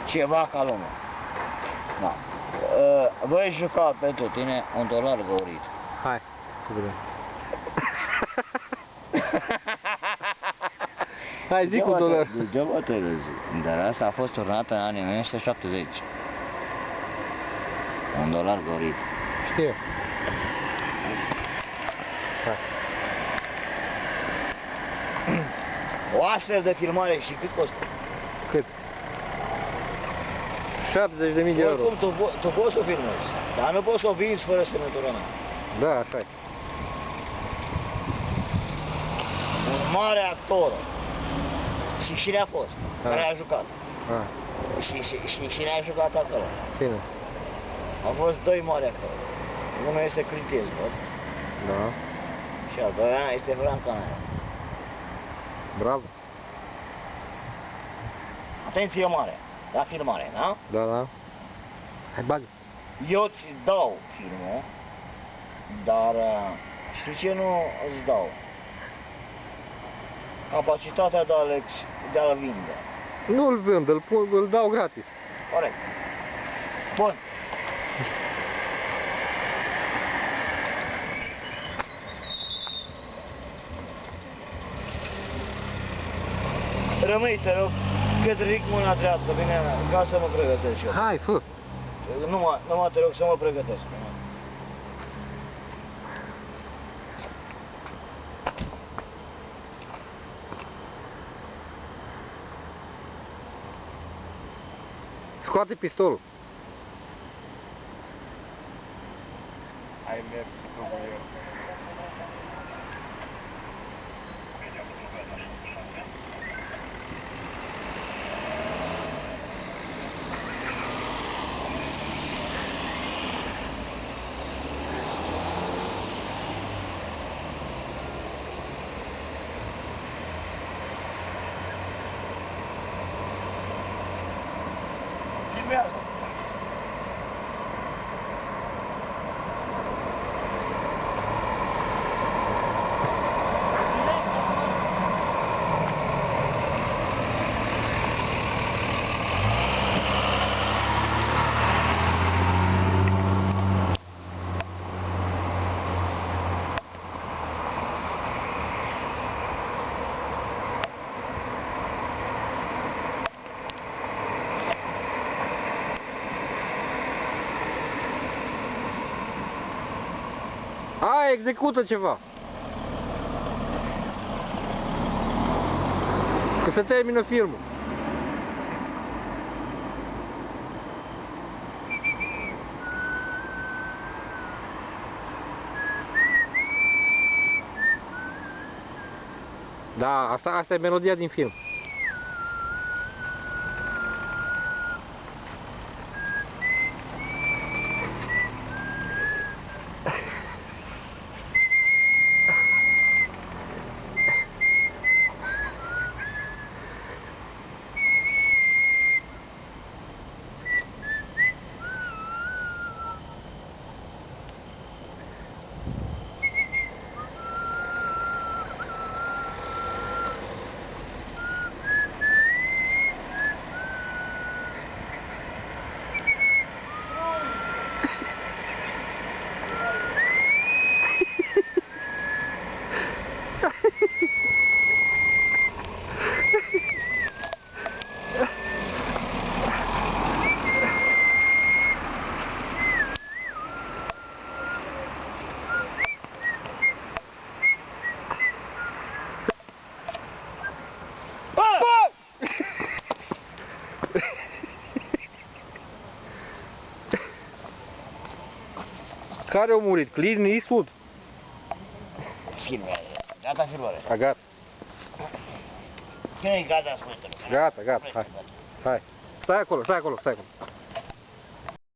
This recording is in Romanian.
ceva ca lumea. Da. Voi juca pentru tine $1 găurit. Hai, să vedem. Hai, zic $1. Degeaba te râzi, dar asta a fost turnată în anii 1970. $1 găurit. Știu. Hai. O astfel de filmare și cât costă? Cât? 70.000 de euro. Oricum, tu poți să o filmezi, dar nu poți să o vinzi fără semnătura mea. Da, așa e. Un mare actor. Și cine a fost? Care a jucat? Și cine a jucat acolo? Bine. Au fost doi mari actori. Unul este Clint Eastwood. Da. Și al doilea este Frank Canara. Bravo. Atenție mare la filmare, da? Da, da. Hai, bagă. Eu îți dau filmul, dar știi ce nu îți dau? Capacitatea de a-l vinde. Nu-l vând, îl dau gratis. Corect. Bun. Rămâi, te rog, cât ridic mâna dreaptă, bine, ca să mă pregătesc eu. Hai, fă. Numai te rog să mă pregătesc. Scoate pistolul. Hai, merg să probăm eu. Filmează. Hai, execută ceva. Că se termină filmul. Da, asta e melodia din film. Care a murit? Clint Eastwood? Filmează. Gata filmare. A, gata. Cine e gata, spune-te. Gata, gata, hai. Hai. Stai acolo, stai acolo, stai acolo.